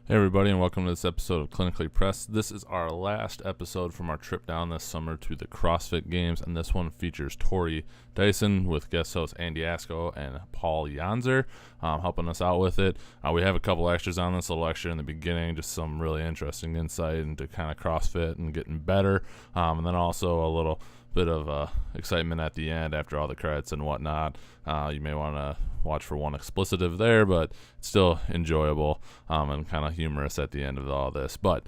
Hey everybody, and welcome to this episode of Clinically Pressed. This is our last episode from our trip down this summer to the CrossFit Games, and this one features Tori Dyson with guest hosts Andy Asco and Paul Janzer helping us out with it. We have a couple extras on this, a little extra in the beginning, just some really interesting insight into kind of CrossFit and getting better, and then also a little bit of excitement at the end after all the credits and whatnot. You may want to watch for one explicitive there, but it's still enjoyable and kind of humorous at the end of all this. But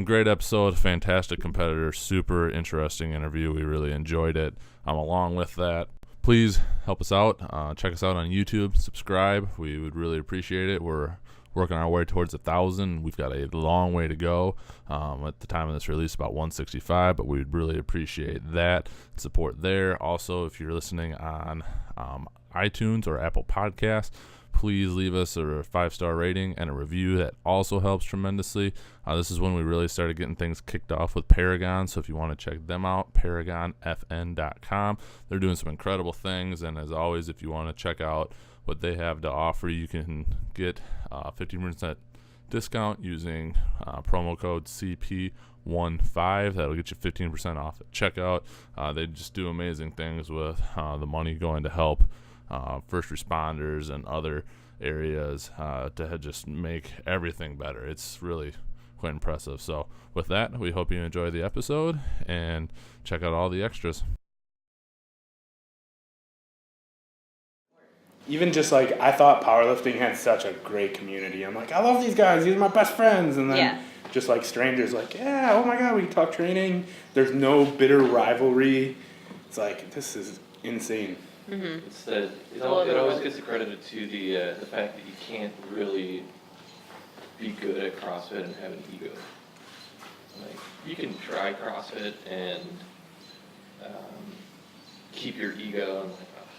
great episode, fantastic competitor, super interesting interview. We really enjoyed it. Along with that, please help us out. Check us out on YouTube, subscribe. We would really appreciate it. We're working our way towards 1,000. We've got a long way to go. At the time of this release, about 165, but we'd really appreciate that support there. Also, if you're listening on iTunes or Apple Podcasts, please leave us a 5-star rating and a review. That also helps tremendously. This is when we really started getting things kicked off with Paragon, so if you want to check them out, paragonfn.com. They're doing some incredible things, and as always, if you want to check out what they have to offer, you can get 15% discount using promo code CP15. That'll get you 15% off at checkout. They just do amazing things with the money going to help first responders and other areas to just make everything better. It's really quite impressive. So with that, we hope you enjoy the episode and check out all the extras. Even just like, I thought powerlifting had such a great community. I'm like, I love these guys. These are my best friends. And then just like strangers like, yeah, oh my God, we can talk training. There's no bitter rivalry. It's like, this is insane. Mm-hmm. It always gets accredited to the fact that you can't really be good at CrossFit and have an ego. Like, you can try CrossFit and keep your ego and like, oh,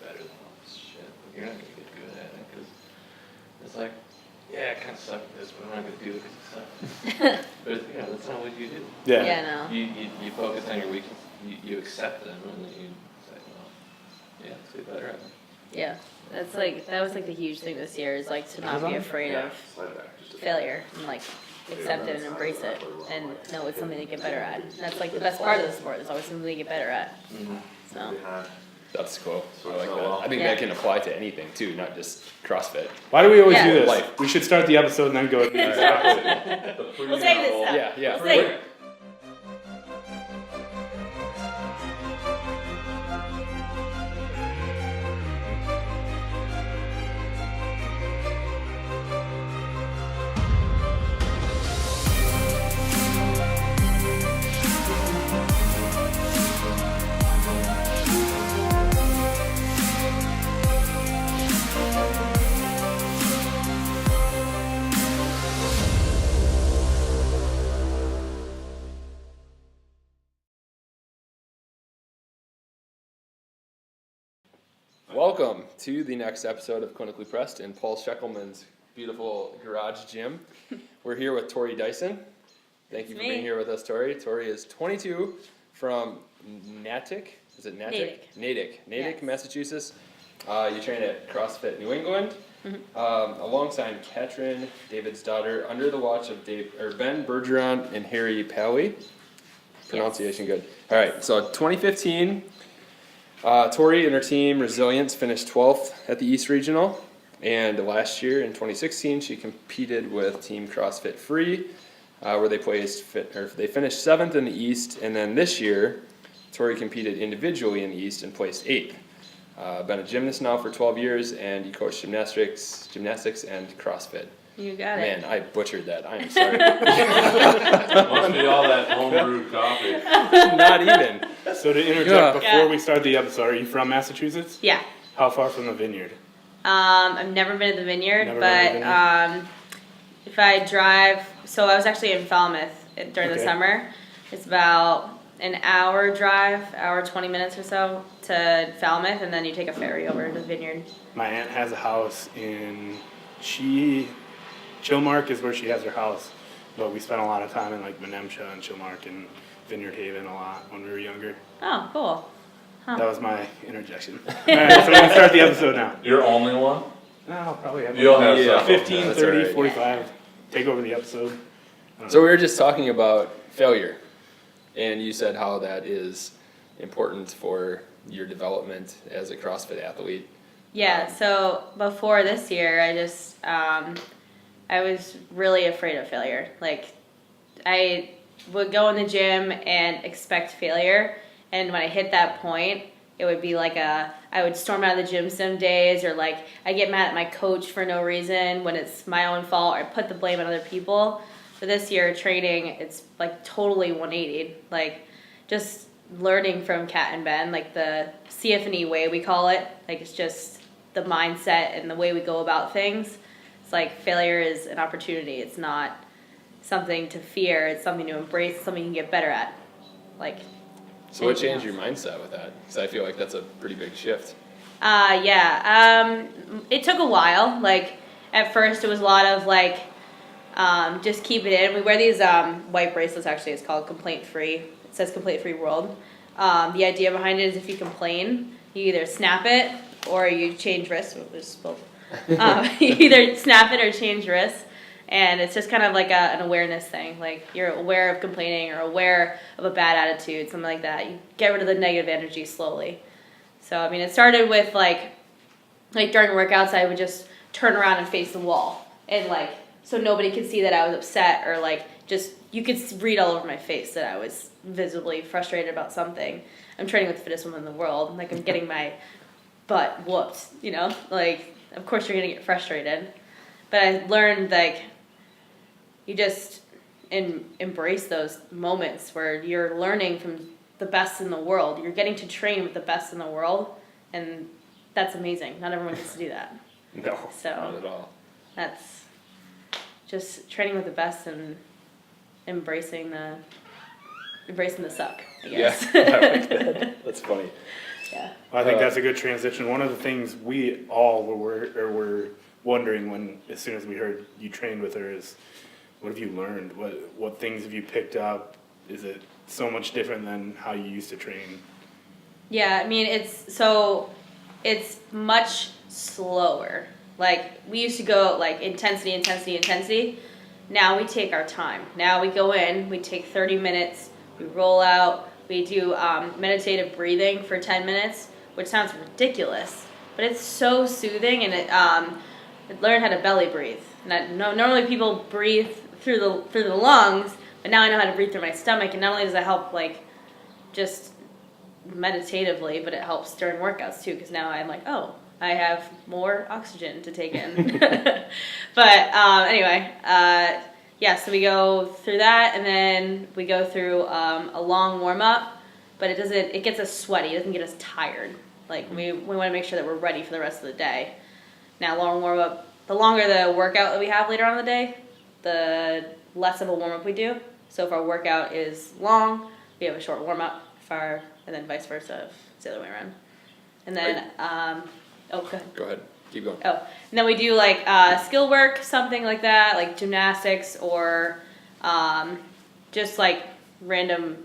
better than all this shit. But you're not going to get good at it because it's like, yeah, I kind of suck at this, but I'm not going to do it because it sucks. But that's not what you do. Yeah. No. You focus on your weaknesses, you accept them, and then you say, well, yeah, let's get better at them. Yeah, that was like the huge thing this year, is like to not be afraid of failure and like accept it and embrace it and know it's something to get better at. And that's like the best part of the sport. There's always something to get better at. Mm-hmm. So that's cool. I like that. I think that can apply to anything too, not just CrossFit. Why do we always do this? We should start the episode and then go to the We'll save this stuff. Yeah. We'll save it. Welcome to the next episode of Clinically Pressed in Paul Scheckelman's beautiful garage gym. We're here with Tori Dyson. Thank you for being here with us, Tori. Tori is 22 from Natick. Is it Natick? Natick, yes. Massachusetts. You train at CrossFit New England, alongside Katrin, David's daughter, under the watch of Ben Bergeron and Harry Pally. Pronunciation good. All right, so 2015. Tori and her team, Resilience, finished 12th at the East Regional, and last year in 2016 she competed with Team CrossFit Free, where they finished 7th in the East, and then this year Tori competed individually in the East and placed 8th. Been a gymnast now for 12 years, and you coach gymnastics and CrossFit. You got it. Man, I butchered that. I'm sorry. Must be all that home-brewed coffee. Not even. So to interject before we start the episode, are you from Massachusetts? Yeah. How far from the vineyard? I've never been to the vineyard, if I drive, so I was actually in Falmouth during the summer. It's about an hour drive, hour 20 minutes or so to Falmouth, and then you take a ferry over to the vineyard. My aunt has a house in Chilmark is where she has her house, but we spent a lot of time in like Menemsha and Chilmark and Vineyard Haven a lot when we were younger. Oh, cool. Huh. That was my interjection. All right, so we're going to start the episode now. You're only one? No, I'll probably have You'll have 15, 30, right. 45. take over the episode. So we were just talking about failure, and you said how that is important for your development as a CrossFit athlete. Yeah, so before this year, I was really afraid of failure. Like, I would go in the gym and expect failure, and when I hit that point, it would be like I would storm out of the gym some days, or like I get mad at my coach for no reason when it's my own fault, or I put the blame on other people. But this year, training, it's like totally 180. Like, just learning from Kat and Ben, like the CF&E way we call it. Like, it's just the mindset and the way we go about things. It's like failure is an opportunity. It's not something to fear. It's something to embrace, something you can get better at. Like. So what changed your mindset with that? Because I feel like that's a pretty big shift. It took a while. Like, at first it was a lot of like, just keep it in. We wear these white bracelets, actually. It's called Complaint Free. It says Complaint Free World. The idea behind it is if you complain, you either snap it or you change wrists. You either snap it or change wrists. And it's just kind of like an awareness thing. Like, you're aware of complaining or aware of a bad attitude, something like that. You get rid of the negative energy slowly. So, I mean, it started with like during workouts, I would just turn around and face the wall. And like, so nobody could see that I was upset, or like, just, you could read all over my face that I was visibly frustrated about something. I'm training with the fittest woman in the world. Like, I'm getting my butt whooped, you know? Like, of course you're going to get frustrated. But I learned, like, you just embrace those moments where you're learning from the best in the world. You're getting to train with the best in the world, and that's amazing. Not everyone gets to do that. No, So not at all. That's just training with the best and embracing the suck, I guess. Yeah, I like that. That's funny. Yeah. I think that's a good transition. One of the things we all were wondering as soon as we heard you trained with her is, what have you learned? What things have you picked up? Is it so much different than how you used to train? Yeah, I mean, it's much slower. Like, we used to go like intensity. Now we take our time. Now we go in, we take 30 minutes, we roll out, we do meditative breathing for 10 minutes, which sounds ridiculous, but it's so soothing, and it learned how to belly breathe. Normally people breathe through the lungs, but now I know how to breathe through my stomach, and not only does it help like just meditatively, but it helps during workouts too, because now I'm like, oh, I have more oxygen to take in. But anyway, so we go through that, and then we go through a long warm-up, but it gets us sweaty, it doesn't get us tired. Like, we want to make sure that we're ready for the rest of the day. Now, long warm-up, the longer the workout that we have later on in the day, the less of a warm-up we do. So if our workout is long, we have a short warm-up, and then vice versa, if it's the other way around. And then, go ahead. Go ahead. Keep going. Oh, and then we do like skill work, something like that, like gymnastics, or just like random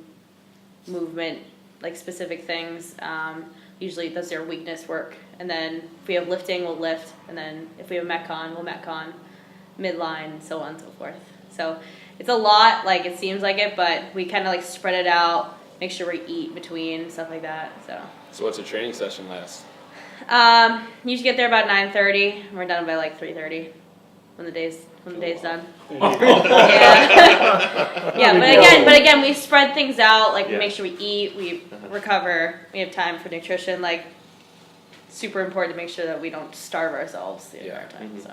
movement, like specific things. Usually that's their weakness work. And then if we have lifting, we'll lift. And then if we have Metcon, we'll Metcon, midline, so on and so forth. So it's a lot, like it seems like it, but we kind of like spread it out, make sure we eat between, stuff like that. So what's a training session last? Usually get there about 9:30. We're done by like 3:30 when the day's done. Yeah, but again, we spread things out. Like, we make sure we eat, we recover, we have time for nutrition. Like, super important to make sure that we don't starve ourselves the entire time. Mm-hmm. So.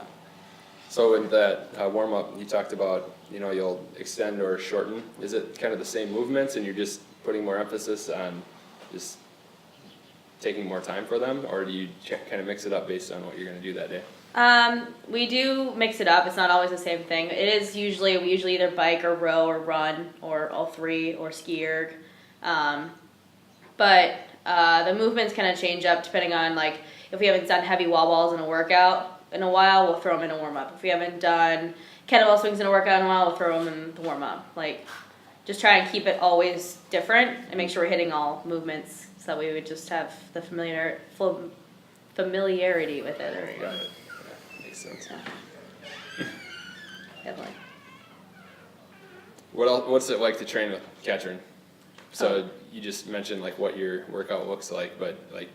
So in that warm up, you talked about, you'll extend or shorten. Is it kind of the same movements, and you're just putting more emphasis on just taking more time for them, or do you kind of mix it up based on what you're going to do that day? We do mix it up. It's not always the same thing. We usually either bike or row or run or all three or ski erg. But the movements kind of change up depending on, like, if we haven't done heavy wall balls in a workout in a while, we'll throw them in a warm up. If we haven't done kettlebell swings in a workout in a while, we'll throw them in the warm up. Like, just try and keep it always different and make sure we're hitting all movements, so that we would just have the familiarity with it. Got it. Yeah, makes sense. Definitely. What's it like to train with Katrin? So you just mentioned like what your workout looks like, but like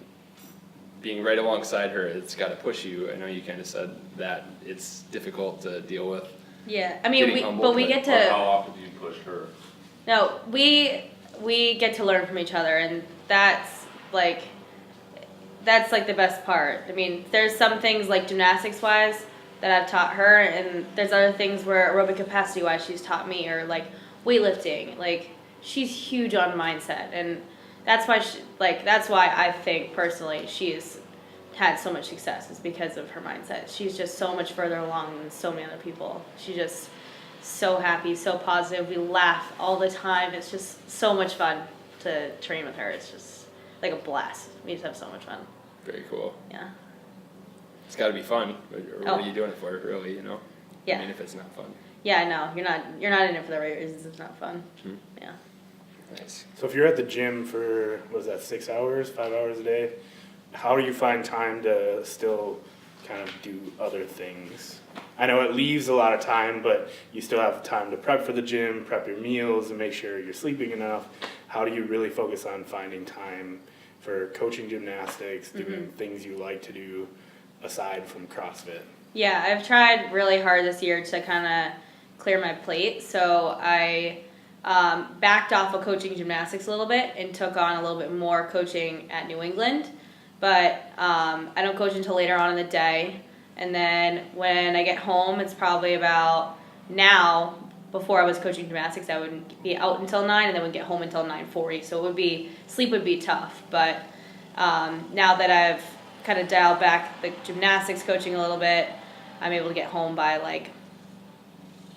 being right alongside her, it's got to push you. I know you kind of said that it's difficult to deal with. Yeah, I mean, we get to. Or how often do you push her? No, we get to learn from each other, and that's like the best part. I mean, there's some things like gymnastics wise that I've taught her, and there's other things where aerobic capacity wise she's taught me, or like weightlifting. Like she's huge on mindset, and that's why I think personally she's had so much success is because of her mindset. She's just so much further along than so many other people. She's just so happy, so positive. We laugh all the time. It's just so much fun to train with her. It's just like a blast. We just have so much fun. Very cool. Yeah. It's got to be fun. What are you doing it for, really? You know. Yeah. I mean, if it's not fun. Yeah, I know. You're not in it for the right reasons. It's not fun. Hmm. Yeah. Nice. So if you're at the gym for, 6 hours, 5 hours a day, how do you find time to still kind of do other things? I know it leaves a lot of time, but you still have time to prep for the gym, prep your meals, and make sure you're sleeping enough. How do you really focus on finding time for coaching gymnastics, doing things you like to do aside from CrossFit? Yeah, I've tried really hard this year to kind of clear my plate. So I backed off of coaching gymnastics a little bit and took on a little bit more coaching at New England. But I don't coach until later on in the day. And then when I get home, it's probably about now. Before I was coaching gymnastics, I would be out until 9 and then would get home until 9:40. So sleep would be tough. But now that I've kind of dialed back the gymnastics coaching a little bit, I'm able to get home by like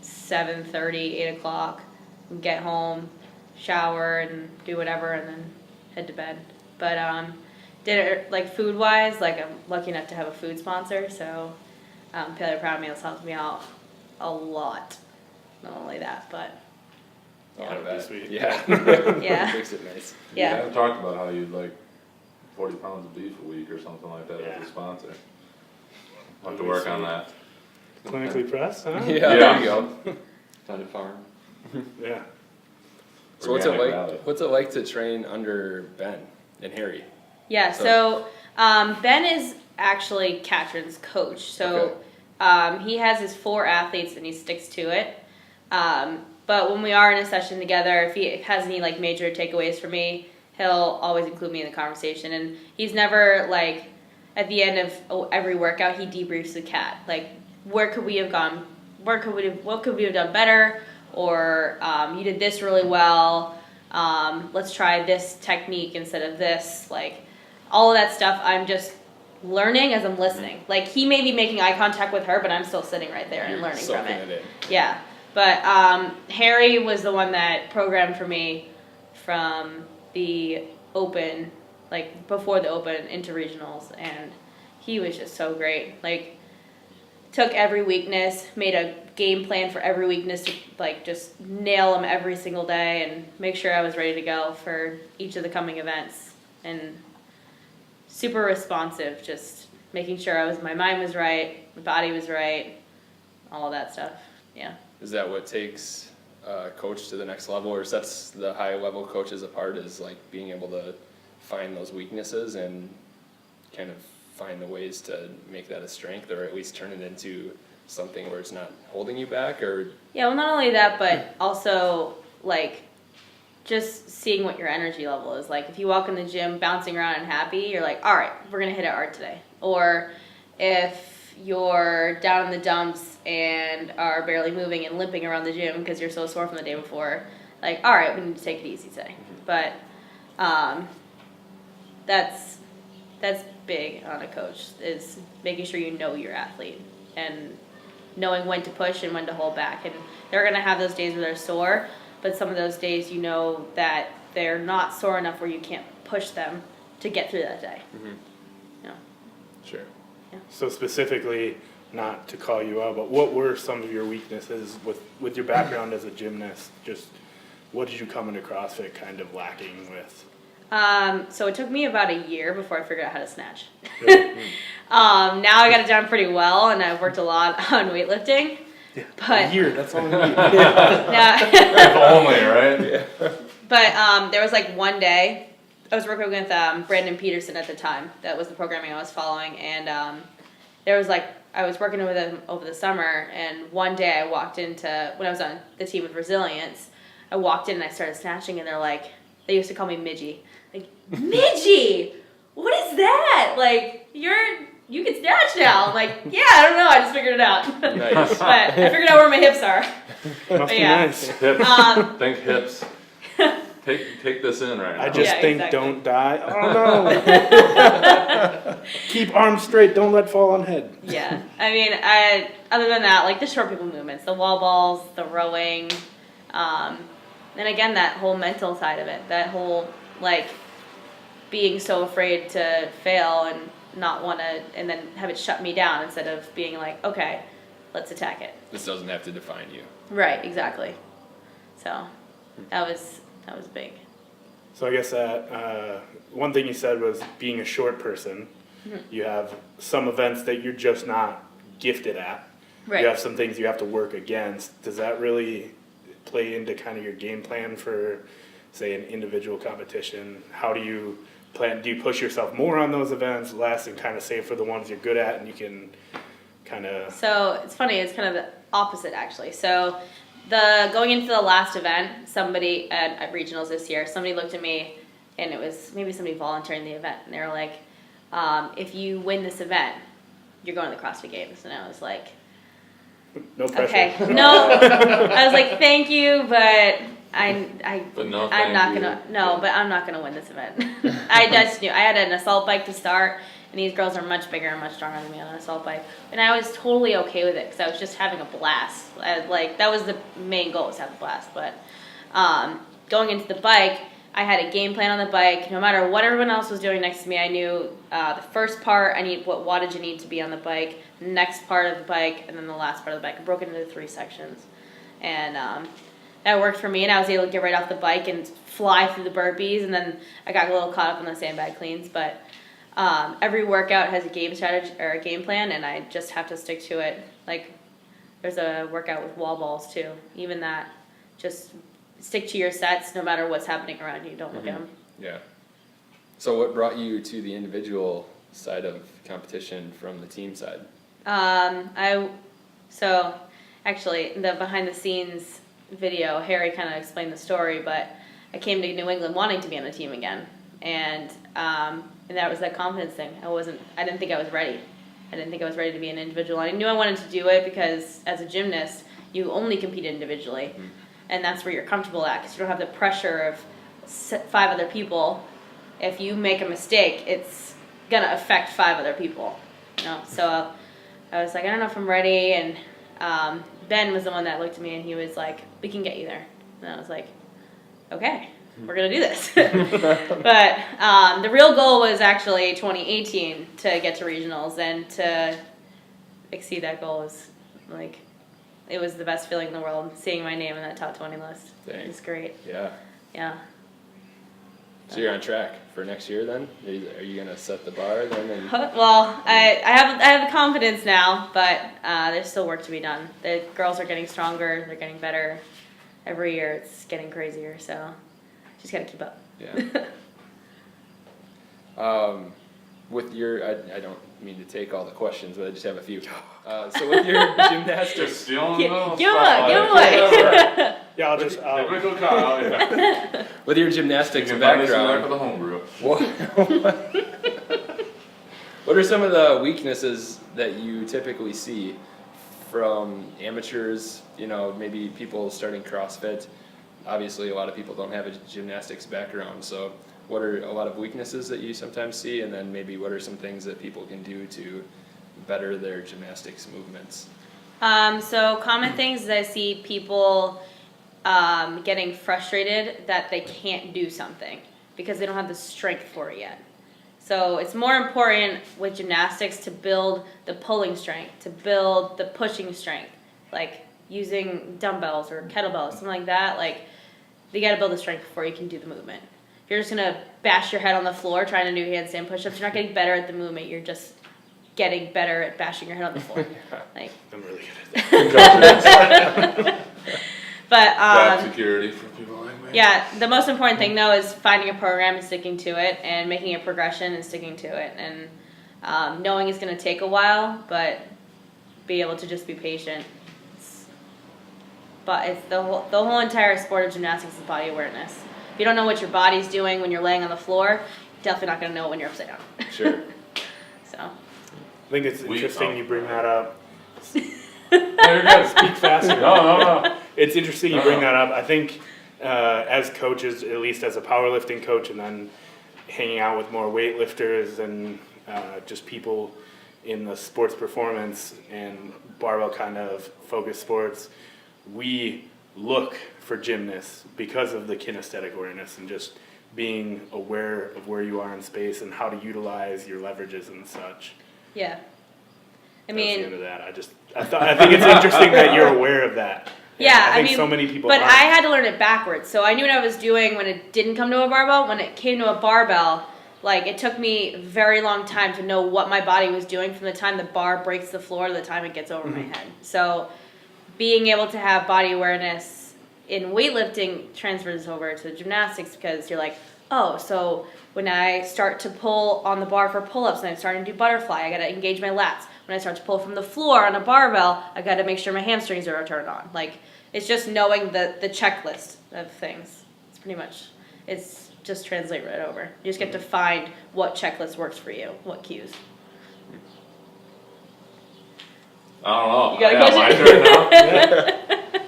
7:30, 8 o'clock, and get home, shower, and do whatever, and then head to bed. But dinner, like food-wise, like I'm lucky enough to have a food sponsor, so Paleo Proud Meals helps me out a lot. Not only that, but Yeah. That'd be sweet. Yeah. Yeah. Makes it nice. You yeah. haven't talked about how you'd like 40 pounds of beef a week or something like that Yeah. as a sponsor. I'll have to work on that. Clinically pressed, huh? Yeah, there you go. Time to farm. Yeah. So Organic what's it like to train under Ben and Harry? Yeah, so Ben is actually Katrin's coach. So he has his 4 athletes and he sticks to it. But when we are in a session together, if he has any like major takeaways for me, he'll always include me in the conversation. And he's never like at the end of every workout, he debriefs the Kat. Like, where could we have gone? What could we have done better? Or you did this really well. Let's try this technique instead of this. Like all of that stuff, I'm just learning as I'm listening. Like he may be making eye contact with her, but I'm still sitting right there and learning from it. Yeah. But Harry was the one that programmed for me from the Open, like before the Open into regionals, and he was just so great. Like took every weakness, made a game plan for every weakness to like just nail them every single day and make sure I was ready to go for each of the coming events. And super responsive, just making sure my mind was right, my body was right, all of that stuff. Yeah. Is that what takes a coach to the next level, or sets the high level coaches apart, is like being able to find those weaknesses and kind of find the ways to make that a strength, or at least turn it into something where it's not holding you back? Or yeah, well, not only that, but also like just seeing what your energy level is. Like if you walk in the gym bouncing around and happy, you're like, all right, we're gonna hit it hard today. Or if you're down in the dumps and are barely moving and limping around the gym because you're so sore from the day before, like, all right, we need to take it easy today. But that's big on a coach, is making sure you know your athlete and knowing when to push and when to hold back. And they're going to have those days where they're sore, but some of those days you know that they're not sore enough where you can't push them to get through that day. Mm-hmm. Yeah. Sure. So specifically, not to call you out, but what were some of your weaknesses with your background as a gymnast? Just what did you come into CrossFit kind of lacking with? So it took me about a year before I figured out how to snatch. Now I got it down pretty well, and I've worked a lot on weightlifting. But A year, that's all we need. yeah. If only, right? But there was like one day, I was working with Brandon Peterson at the time. That was the programming I was following, and there was like I was working with him over the summer, and one day I walked into when I was on the team with Resilience. I walked in and I started snatching, and they're like, they used to call me Midgie, like Midgie, what is that? Like you can snatch now. I'm like, yeah, I don't know, I just figured it out. Nice. But I figured out where my hips are. Must be nice. Hips. Think hips. Take this in right now. I just Yeah, think exactly. don't die. Oh no. Keep arms straight, don't let fall on head. Yeah, I mean, other than that, like the short people movements, the wall balls, the rowing, and again, that whole mental side of it, that whole, like, being so afraid to fail and not want to, and then have it shut me down instead of being like, okay, let's attack it. This doesn't have to define you. Right, exactly. So, that was big. So I guess that one thing you said was being a short person, you have some events that you're just not gifted at. Right. You have some things you have to work against. Does that really play into kind of your game plan for, say, an individual competition? How do you plan? Do you push yourself more on those events, less, and kind of save for the ones you're good at, and you can kind of... So it's funny, it's kind of the opposite actually. So going into the last event, somebody at regionals this year, somebody looked at me, and it was maybe somebody volunteering the event, and they were like, if you win this event, you're going to the CrossFit Games. And I was like, No pressure. okay, no. I was like, thank you, but But no, I'm not thank gonna. you. No, but I'm not gonna win this event. I just knew I had an assault bike to start, and these girls are much bigger and much stronger than me on an assault bike, and I was totally okay with it because I was just having a blast. Like that was the main goal, was to have a blast. But going into the bike, I had a game plan on the bike. No matter what everyone else was doing next to me, I knew the first part, I need what wattage you need to be on the bike, the next part of the bike, and then the last part of the bike. I broke it into 3 sections, and that worked for me, and I was able to get right off the bike and fly through the burpees, and then I got a little caught up in the sandbag cleans. But every workout has a game strategy or a game plan, and I just have to stick to it. Like there's a workout with wall balls too. Even that, just stick to your sets no matter what's happening around you. Don't look at them. Yeah. So what brought you to the individual side of competition from the team side? So actually the behind the scenes video, Harry kind of explained the story, but I came to New England wanting to be on a team again, and that was that confidence thing. I didn't think I was ready. I didn't think I was ready to be an individual. I knew I wanted to do it because as a gymnast, you only compete individually, and that's where you're comfortable at because you don't have the pressure of 5 other people. If you make a mistake, it's gonna affect 5 other people. You know, so I was like, I don't know if I'm ready, and Ben was the one that looked at me and he was like, we can get you there. And I was like, okay, we're going to do this. But the real goal was actually 2018 to get to regionals, and to exceed that goal was like, it was the best feeling in the world, seeing my name in that top 20 list. Dang. It was great. Yeah. Yeah. So you're on track for next year then? Are you gonna set the bar then? And Well, I have the confidence now, but there's still work to be done. The girls are getting stronger. They're getting better. Every year it's getting crazier, so just gotta keep up. yeah. With your, I don't mean to take all the questions, but I just have a few. So with your gymnastics, Just stealing Give the them away. Yeah, I'll just... Typical Kyle, yeah. with your You gymnastics can buy this in there background, for the homebrew. what are some of the weaknesses that you typically see from amateurs, maybe people starting CrossFit? Obviously, a lot of people don't have a gymnastics background, so what are a lot of weaknesses that you sometimes see, and then maybe what are some things that people can do to better their gymnastics movements? So common things is I see people getting frustrated that they can't do something because they don't have the strength for it yet. So it's more important with gymnastics to build the pulling strength, to build the pushing strength, like using dumbbells or kettlebells, something like that. Like, you got to build the strength before you can do the movement. If you're just going to bash your head on the floor trying to do handstand push-ups, you're not getting better at the movement. You're just getting better at bashing your head on the floor. Like, I'm really good at that. but Job security for people like me. yeah, the most important thing though is finding a program and sticking to it, and making a progression and sticking to it, and knowing it's going to take a while, but be able to just be patient. But it's the whole entire sport of gymnastics is body awareness. If you don't know what your body's doing when you're laying on the floor, you're definitely not going to know it when you're upside down. Sure. So. I think it's interesting you bring that up. There you go. Speak faster. No. It's interesting you bring that up. I think as coaches, at least as a powerlifting coach, and then hanging out with more weightlifters and just people in the sports performance and barbell kind of focused sports, we look for gymnasts because of the kinesthetic awareness and just being aware of where you are in space and how to utilize your leverages and such. Yeah. That's the end of that. I think it's interesting that you're aware of that. Yeah, I think so many people But aren't. I had to learn it backwards. So I knew what I was doing when it didn't come to a barbell. When it came to a barbell, like, it took me a very long time to know what my body was doing from the time the bar breaks the floor to the time it gets over my head. So being able to have body awareness in weightlifting transfers over to gymnastics, because you're like, oh, so when I start to pull on the bar for pull-ups and I'm starting to do butterfly, I got to engage my lats. When I start to pull from the floor on a barbell, I got to make sure my hamstrings are turned on. Like, it's just knowing the checklist of things. It's pretty much, it's just translate right over. You just get to find what checklist works for you, what cues. I don't know. You got a my question? turn now.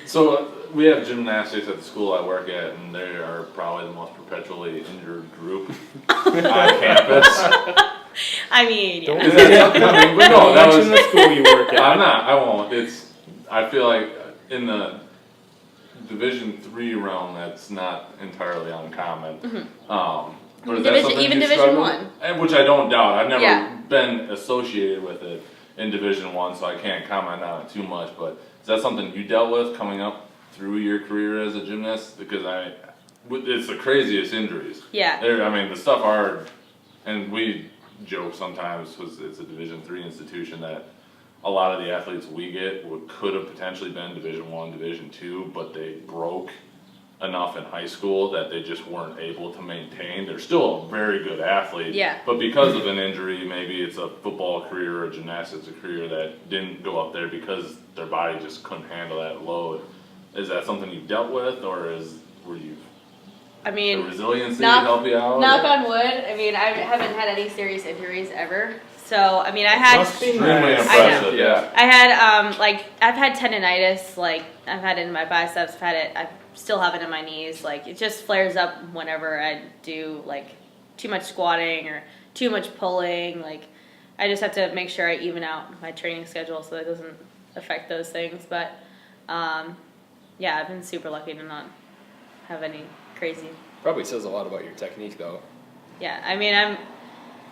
So we have gymnastics at the school I work at, and they are probably the most perpetually injured group on campus. I mean, yeah. Don't mention the school you work at. I won't. I feel like in the Division III realm, that's not entirely uncommon. Mm-hmm. But is that something even you Division struggle I. with? Which I don't doubt. I've never Yeah. been associated with it in Division I, so I can't comment on it too much. But is that something you dealt with coming up through your career as a gymnast? Because it's the craziest injuries. Yeah. The stuff and we joke sometimes because it's a Division III institution that a lot of the athletes we get could have potentially been Division I, Division II, but they broke enough in high school that they just weren't able to maintain. They're still a very good athlete, Yeah. but because of an injury, maybe it's a football career or a gymnastics career that didn't go up there because their body just couldn't handle that load. Is that something you dealt with, or were you the resiliency to help you out? Knock on wood. I mean, I haven't had any serious injuries ever. So, I mean, I had... Must be Extremely nice. impressive, yeah. I had, I've had tendonitis, like, I've had it in my biceps, I still have it in my knees, like, it just flares up whenever I do, like, too much squatting or too much pulling, like, I just have to make sure I even out my training schedule so that it doesn't affect those things, but, yeah, I've been super lucky to not have any crazy... Probably says a lot about your technique, though. Yeah, I mean, I'm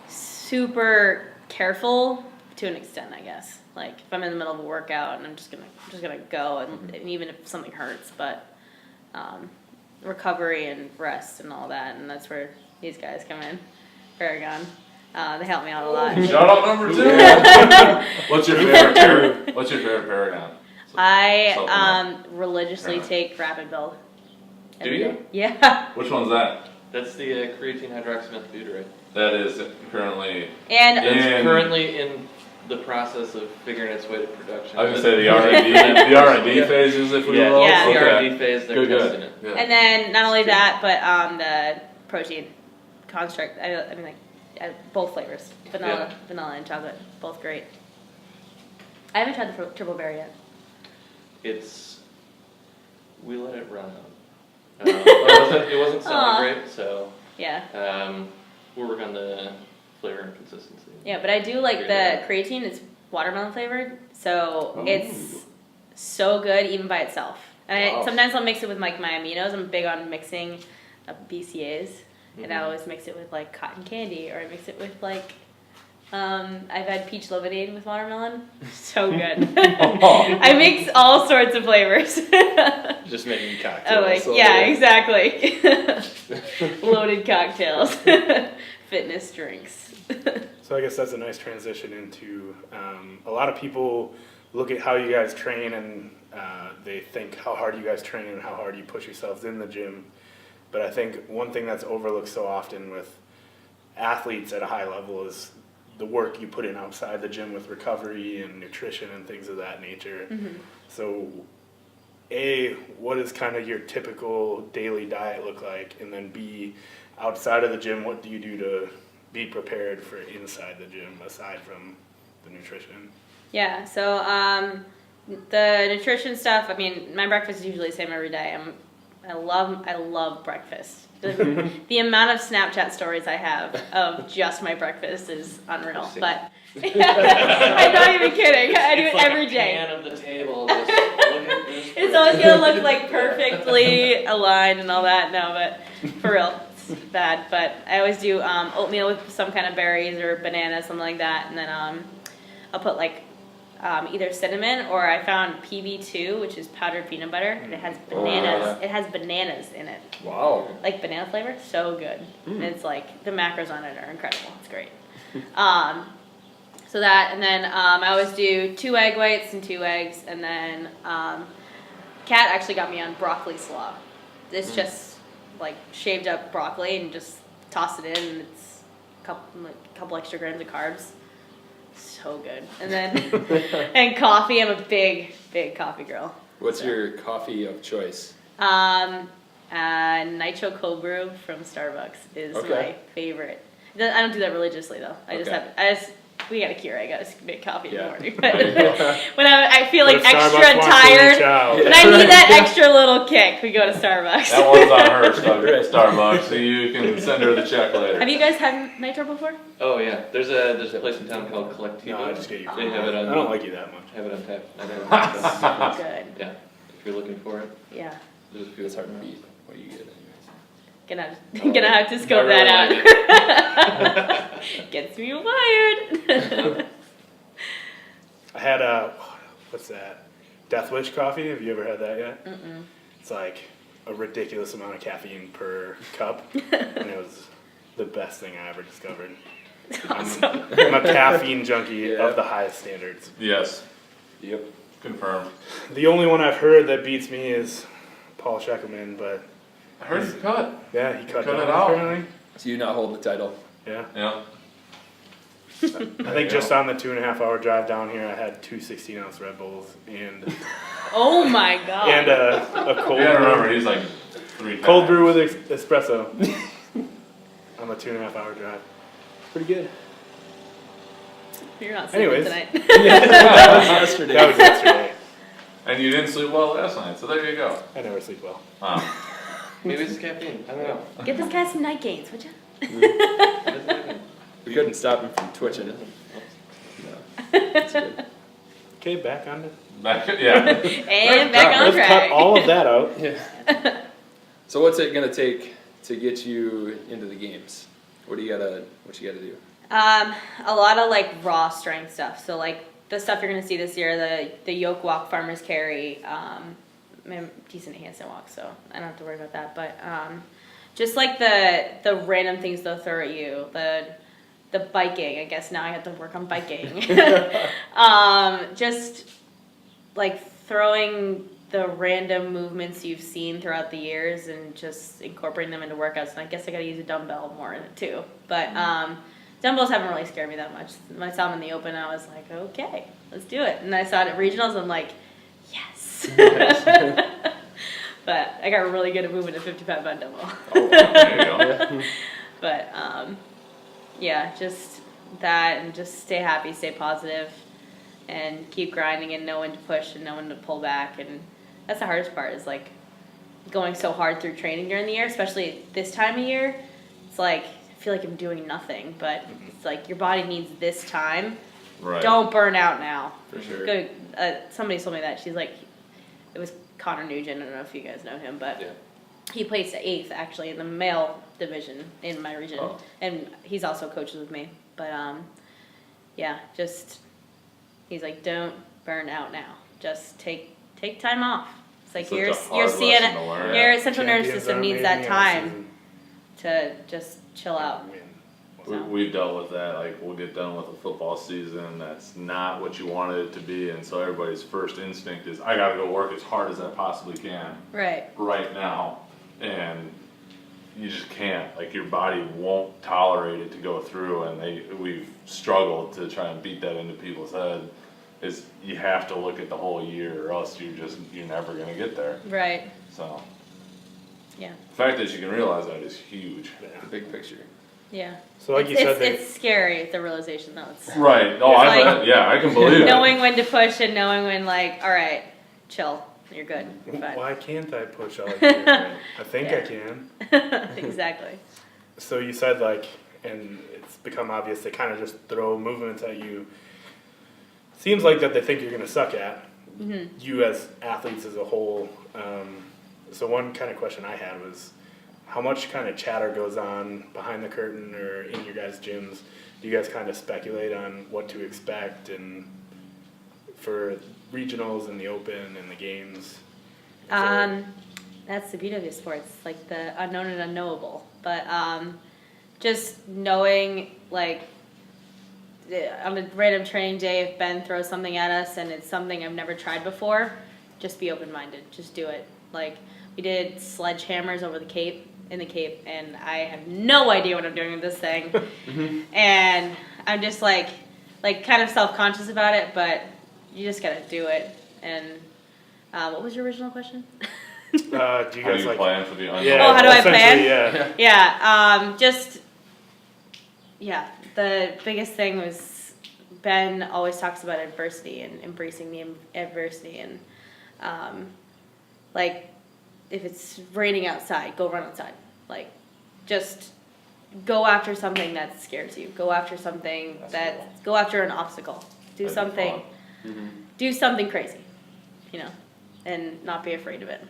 super careful to an extent, I guess. Like, if I'm in the middle of a workout and I'm just gonna go, and even if something hurts, but recovery and rest and all that, and that's where these guys come in. Paragon, they help me out a lot. Shout out number 2. What's your favorite Paragon? I religiously take Rapid Build. Do you? Yeah. Which one's that? That's the creatine hydroxymethylbutyrate. That is currently And It's currently in the process of figuring its way to production. I was gonna say the R&D phases, if we will. Yeah. The Okay. R&D phase, they're testing it. Yeah. And then not only that, but the protein construct. Both flavors, vanilla and chocolate, both great. I haven't tried the triple berry yet. We let it run out. It wasn't selling great, so Yeah. we'll work on the flavor and consistency. Yeah, but I do like the creatine. It's watermelon flavored, so it's so good even by itself. And sometimes I'll mix it with like my aminos. I'm big on mixing BCAAs, and I always mix it with like cotton candy, or I mix it with like I've had peach lemonade with watermelon. So good. I mix all sorts of flavors. Just making cocktails. Oh, like, yeah, exactly. Loaded cocktails. Fitness drinks. So So I guess that's a nice transition into a lot of people look at how you guys train and they think how hard you guys train and how hard you push yourselves in the gym. But I think one thing that's overlooked so often with athletes at a high level is the work you put in outside the gym with recovery and nutrition and things of that nature. Mm-hmm. So A, what does kind of your typical daily diet look like? And then B, outside of the gym, what do you do to be prepared for inside the gym aside from the nutrition? Yeah, so the nutrition stuff, I mean, my breakfast is usually the same every day. I love breakfast. The amount of Snapchat stories I have of just my breakfast is unreal. But I'm not even kidding. I do it every day. Pan of the table. Just look at this. It's always gonna look like perfectly aligned and all that. No, but for real, it's bad. But I always do oatmeal with some kind of berries or bananas, something like that, and then I'll put like either cinnamon or I found PB2, which is powdered peanut butter, and it has bananas. Oh, yeah. It has bananas in it. Wow. Like banana flavor, so good. And it's like the macros on it are incredible. It's great. So that, and then I always do 2 egg whites and 2 eggs, and then Kat actually got me on broccoli slaw. It's just like shaved up broccoli and just toss it in, and it's a couple extra grams of carbs. So good. And then and coffee. I'm a big coffee girl. What's your coffee of choice? Nitro cold brew from Starbucks is my favorite. I don't do that religiously though. We got a Keurig. I just make coffee in the morning. But when I feel like extra tired, when I need that extra little kick, we go to Starbucks. That one's on her, Starbucks, so you can send her the check later. Have you guys had Nitro before? Oh yeah, there's a place in town called Collectiva. No, I just get you. They have it on. I don't like you that much. Have it on tap. Good. Yeah, if you're looking for it. Yeah. There's a few. It's hard to beat what you get anyways. Gonna have to scope that out. Gets me wired. I had what's that? Death Wish coffee. Have you ever had that yet? Mm-mm. It's like a ridiculous amount of caffeine per cup, and it was the best thing I ever discovered. Awesome. I'm a caffeine junkie of the highest standards. Yes. Yep. Confirmed. The only one I've heard that beats me is Paul Scheckelman, but I heard you cut. yeah, he cut Cut down it out. apparently. So you not hold the title. Yeah. Yeah. I think just on the 2.5-hour drive down here, I had 2 16-ounce Red Bulls and Oh my god. and a cold You gotta brew. remember, he's like 3 times. Cold brew with espresso on the 2.5-hour drive. Pretty good. You're not sleeping Anyways. tonight. That was yesterday. That was yesterday. And you didn't sleep well last night, so there you go. I never sleep well. Maybe it's caffeine. I don't know. Get this guy some night gains, would you? We couldn't stop him from twitching. No. That's good. Okay, back on it. And back on Let's track. cut all of that out. Yeah. So what's it gonna take to get you into the games? What you gotta do? A lot of like raw strength stuff. So like the stuff you're gonna see this year, the yoke walk, farmer's carry, decent handstand walk, so I don't have to worry about that. But just like the random things they'll throw at you, the biking. I guess now I have to work on biking. Just like throwing the random movements you've seen throughout the years and just incorporating them into workouts. And I guess I gotta use a dumbbell more in it too. But dumbbells haven't really scared me that much. When I saw them in the open, I was like, okay, let's do it. And I saw it at regionals, I'm like, yes. But I got really good at moving a 55-pound dumbbell. Oh, there you go. But yeah, just that, and just stay happy, stay positive, and keep grinding and know when to push and know when to pull back. And that's the hardest part, is like going so hard through training during the year, especially this time of year. It's like I feel like I'm doing nothing, but it's like your body needs this time. Right. Don't burn out now. For sure. Go, somebody told me that. She's like, it was Connor Nugent. I don't know if you guys know him, but Yeah. he placed 8th actually in the male division in my region, Oh. and he's also coaches with me. But yeah, just he's like, don't burn out now. Just take time off. It's like Such your a hard lesson CN, to learn. your central nervous Champions system are needs made that in the time off-season. to just chill out. Win We've dealt with that. Like, we'll get done with a football season that's not what you wanted it to be, and so everybody's first instinct is, I gotta go work as hard as I possibly can right now, and you just can't. Like, your body won't tolerate it to go through, and we've struggled to try and beat that into people's head. Is you have to look at the whole year, or else you're never gonna get there. Right. So. Yeah. The fact that you can realize that is huge. The big picture. Yeah. So like you said, it's scary, the realization though. It's Right. Oh, I can believe it. knowing when to push and knowing when, like, all right, chill, you're good, you're fine. why can't I push all year? I think I can. Exactly. So you said, like, and it's become obvious, they kind of just throw movements at you. Seems like that they think you're going to suck at, you as athletes as a whole. So one kind of question I had was, how much kind of chatter goes on behind the curtain or in your guys' gyms? Do you guys kind of speculate on what to expect and for regionals and the open and the games? That's the beauty of sports, like the unknown and unknowable. But just knowing, like, on a random training day, if Ben throws something at us and it's something I've never tried before, just be open-minded. Just do it. Like, we did sledgehammers over the Cape, in the Cape, and I have no idea what I'm doing with this thing. And I'm just like kind of self-conscious about it, but you just gotta do it. And what was your original question? Do you guys like plan for the unknown? Yeah, how do I plan? Yeah. The biggest thing was Ben always talks about adversity and embracing the adversity, and like, if it's raining outside, go run outside. Like, just go after something that scares you. Go after something go after an obstacle. Do something crazy, and not be afraid of it.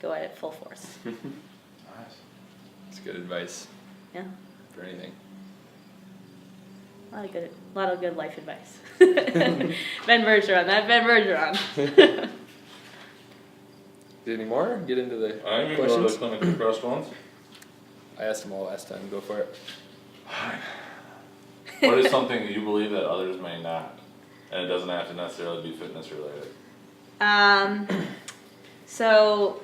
Go at it full force. Nice. That's good advice. Yeah. For anything. A lot of good life advice. Ben Bergeron. Any more? Get into the I'm going to go questions. to the clinically pressed ones. I asked them all last time. Go for it. What is something that you believe that others may not? And it doesn't have to necessarily be fitness related. So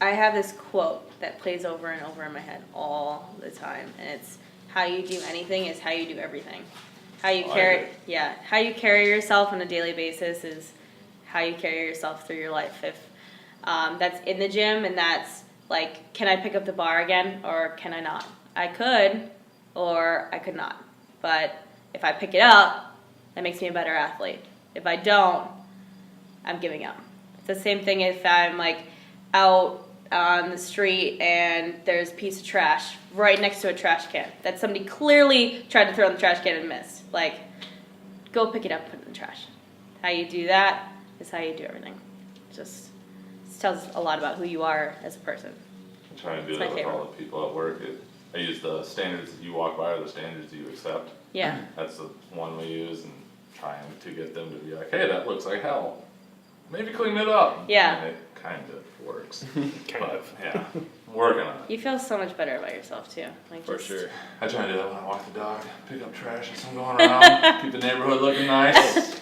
I have this quote that plays over and over in my head all the time, and it's, how you do anything is how you do everything. How you carry yourself on a daily basis is how you carry yourself through your life. If that's in the gym, and that's like, can I pick up the bar again or can I not? I could, or I could not. But if I pick it up, that makes me a better athlete. If I don't, I'm giving up. It's the same thing if I'm like out on the street and there's a piece of trash right next to a trash can that somebody clearly tried to throw in the trash can and missed. Like, go pick it up and put it in the trash. How you do that is how you do everything. Just tells a lot about who you are as a person. I'm trying to do that with all the people at work. I use the standards that you walk by are the standards you accept. Yeah. That's the one we use, and trying to get them to be like, hey, that looks like hell. Maybe clean it up. Yeah. And it kind of works. Kind of. Yeah. Working on it. You feel so much better about yourself too. Like, For just, sure. I try to do that when I walk the dog. Pick up trash as I'm going around. Keep the neighborhood looking nice.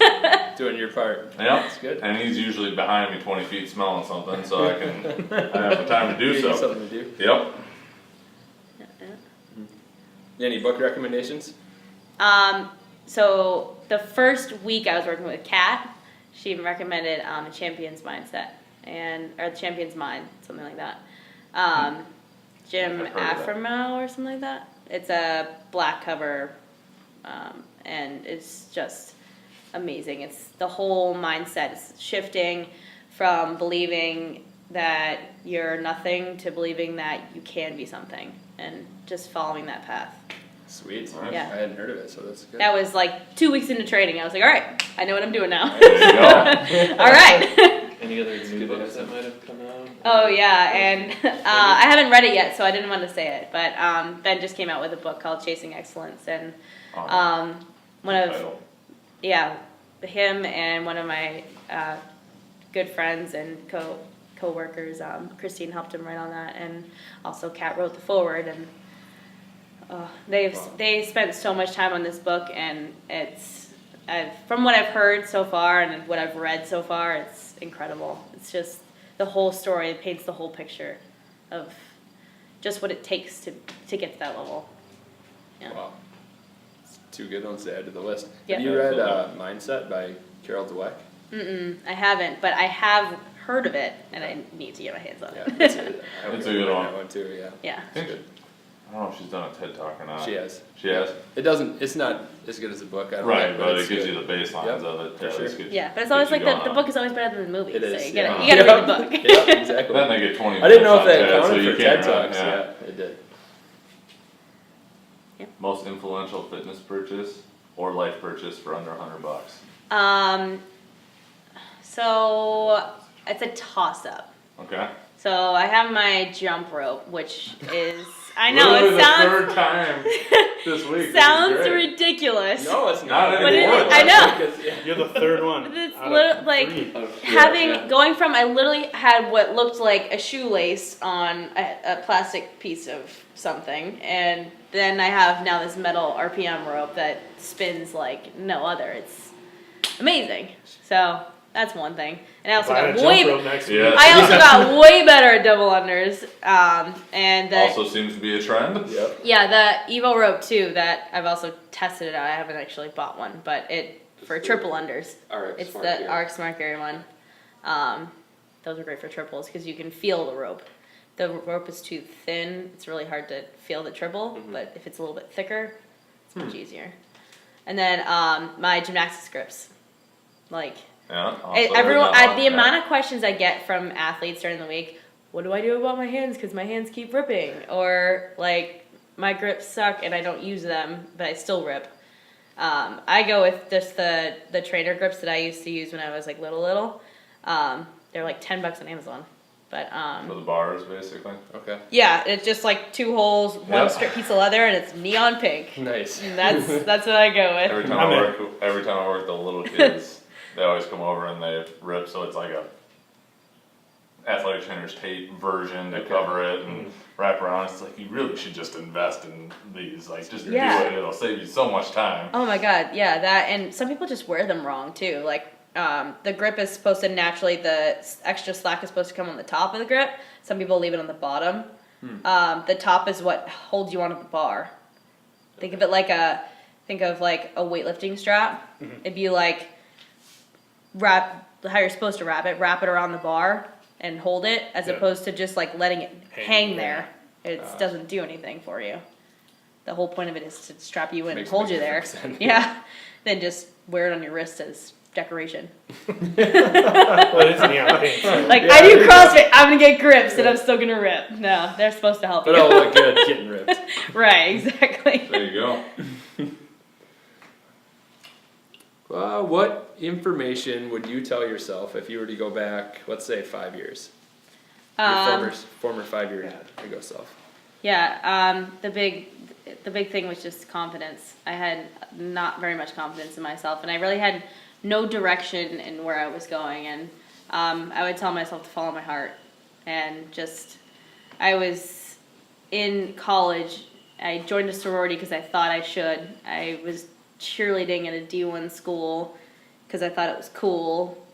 Doing your part. Yep. That's good. And he's usually behind me 20 feet smelling something, so I have the time to do Give so. you something to do. Yep. Any book recommendations? So the first week I was working with Kat, she recommended The Champion's Mindset or The Champion's Mind, something like that. Jim I've heard of that. Aframo or something like that. It's a black cover, and it's just amazing. It's the whole mindset. It's shifting from believing that you're nothing to believing that you can be something, and just following that path. Sweet. Nice. Yeah. I hadn't heard of it, so that's good. That was like 2 weeks into training. I was like, all right, I know what I'm doing now. There you go. All right. Any other new good books answer. that might have come out? Oh yeah, and I haven't read it yet, so I didn't want to say it. But Ben just came out with a book called Chasing Excellence, and one of Title. him and one of my good friends and co-workers, Christine helped him write on that, and also Kat wrote the foreword, and They spent so much time on this book, and from what I've heard so far and what I've read so far, it's incredible. It's just the whole story. It paints the whole picture of just what it takes to get to that level. Yeah. Wow. It's 2 good ones to add to the list. Yep. Have you read Mindset by Carol Dweck? I haven't, but I have heard of it, and I need to get my hands on it. Yeah, It's a good one. That one too, yeah. Yeah. I don't know if she's done a TED Talk or not. She has. She has? It's not as good as the book, I don't Right, think, but it's it gives good. you the baselines of it. For sure. Yeah, but it's always like the book is always better than the movie. It is. So you Yeah. gotta read the book. Yeah, exactly. Then they get 20 I didn't know if minutes that on TED, so counted you for can't TED really- Talks. Yeah, it did. Most influential fitness purchase or life purchase for under $100. So it's a toss-up. Okay. So I have my jump rope, which is, I know, Literally it sounds... the 3rd time this week. Sounds This is great. ridiculous. No, it's Not not. But it anymore. is. I know. Because, yeah. You're the 3rd one. But it's out of like 3. going from, I literally had what looked like a shoelace on a plastic piece of something, and then I have now this metal RPM rope that spins like no other. It's amazing. So that's one thing. And I also Buy a got jump rope next week. Yeah. I also got way better at double unders. And Also seems to be a trend. Yep. yeah, the Evo rope too, that I've also tested it out. I haven't actually bought one, but for triple unders. RX It's Smart the Gear. RX Smart Gear one. Those are great for triples because you can feel the rope. The rope is too thin. It's really hard to feel the triple, but if it's a little bit thicker, it's much easier. And then my gymnastics grips. Like, Yeah. everyone, the amount of questions I get from athletes during the week, what do I do about my hands? Because my hands keep ripping. Or, like, my grips suck and I don't use them, but I still rip. I go with just the trainer grips that I used to use when I was, like, little. They're like $10 on Amazon. But For the bars, basically. Okay. yeah, it's just like 2 holes, one Yep. strip piece of leather, and it's neon pink. Nice. And that's what I go with. Every time I work with the little kids, they always come over and they rip, so it's like a athletic trainer's tape version to cover it and wrap around. It's like, you really should just invest in these. Like, just Yeah. do it. It'll save you so much time. Oh my god, yeah, that, and some people just wear them wrong too. Like, the grip is supposed to naturally, the extra slack is supposed to come on the top of the grip. Some people leave it on the bottom. The top is what holds you onto the bar. Think of like a weightlifting strap. If you like wrap how you're supposed to wrap it around the bar and hold it, as opposed to just like letting it hang there. It doesn't do anything for you. The whole point of it is to strap you in and Makes hold a you there. difference. Yeah. Then just wear it on your wrist as decoration. Well, it's neon pink. So. Like, I do CrossFit, I'm gonna get grips and I'm still gonna rip. No, they're supposed to help But you. it'll look good getting ripped. Right, exactly. There you go. What information would you tell yourself if you were to go back, let's say 5 years? Your former 5-year ago self. Yeah, the big thing was just confidence. I had not very much confidence in myself, and I really had no direction in where I was going. And I would tell myself to follow my heart. And I was in college. I joined a sorority because I thought I should. I was cheerleading at a D1 school because I thought it was cool.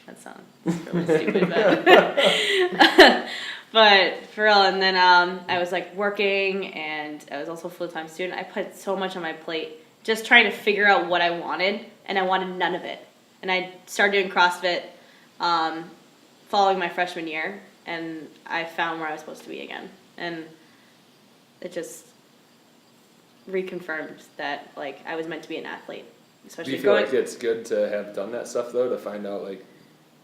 That sounds really stupid, but for real. And then I was like working, and I was also a full-time student. I put so much on my plate just trying to figure out what I wanted, and I wanted none of it. And I started doing CrossFit following my freshman year, and I found where I was supposed to be again. And it just reconfirmed that, like, I was meant to be an athlete. Especially Do you feel like it's good to have done that stuff though, to find out like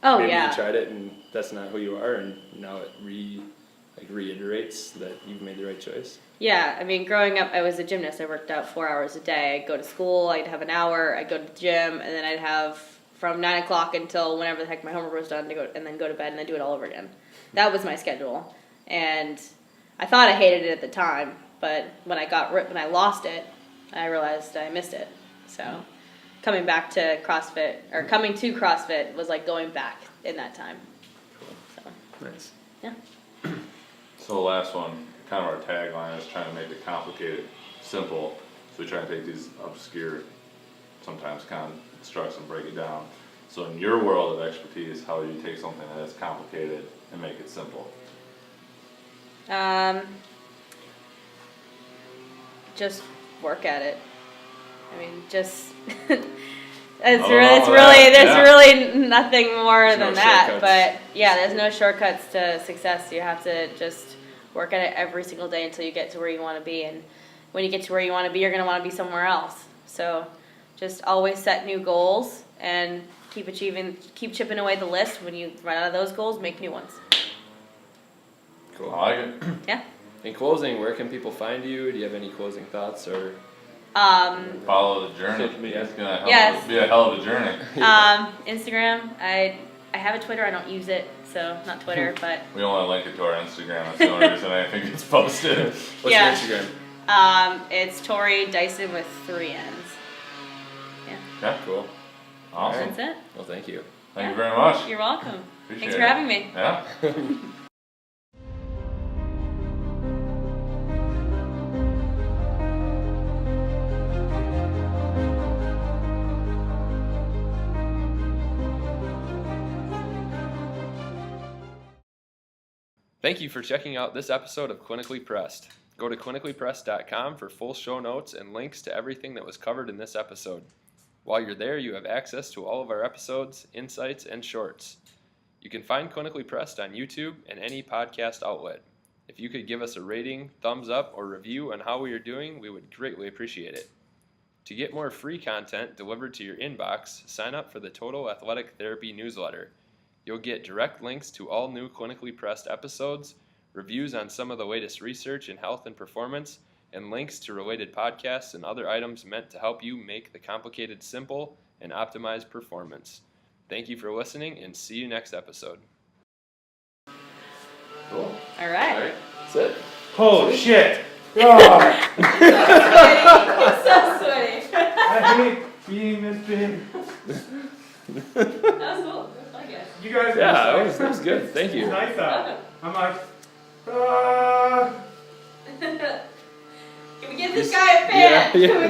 maybe you tried it and that's not who you are, and now it reiterates that you've made the right choice? Yeah, I mean, growing up, I was a gymnast. I worked out 4 hours a day. I'd go to school, I'd have an hour, I'd go to the gym, and then I'd have from 9 o'clock until whenever the heck my homework was done, and then go to bed and then do it all over again. That was my schedule. And I thought I hated it at the time, but when I lost it, I realized I missed it. So coming to CrossFit was like going back in that time. So, Nice. yeah. So last one. kind of our tagline is trying to make it complicated simple. So we try to take these obscure, sometimes constructs and break it down. So in your world of expertise, how do you take something that is complicated and make it simple? Just work at it. I mean, just There's really nothing more There's than no that. shortcuts. But yeah, there's no shortcuts to success. You have to just work at it every single day until you get to where you want to be. And when you get to where you want to be, you're going to want to be somewhere else. So just always set new goals and keep chipping away the list. When you run out of those goals, make new ones. Cool. I like it. Yeah. In closing, where can people find you? Do you have any closing thoughts or? Follow the journey. Social media. It's gonna Yes. be a hell of a journey. Instagram. I have a Twitter. I don't use it, so not Twitter, but We don't want to link it to our Instagram. That's the only reason anything gets posted. What's Yeah. your Instagram? it's Tori Dyson with 3 N's. Okay, Cool. awesome. That's it. Well, thank you. Thank you very much. You're welcome. Appreciate Thanks for it. having me. Yeah. Thank you for checking out this episode of Clinically Pressed. Go to clinicallypressed.com for full show notes and links to everything that was covered in this episode. While you're there, you have access to all of our episodes, insights, and shorts. You can find Clinically Pressed on YouTube and any podcast outlet. If you could give us a rating, thumbs up, or review on how we are doing, we would greatly appreciate it. To get more free content delivered to your inbox, sign up for the Total Athletic Therapy newsletter. You'll get direct links to all new Clinically Pressed episodes, reviews on some of the latest research in health and performance, and links to related podcasts and other items meant to help you make the complicated simple and optimize performance. Thank you for listening, and see you next episode. Cool. All right. All right, that's it. Holy shit! God, So sweaty. I hate being this big. That was cool. I guess. You guys. Yeah, that was good. Thank you. It's nice out. I'm like, Can we give this guy a fan? Yeah.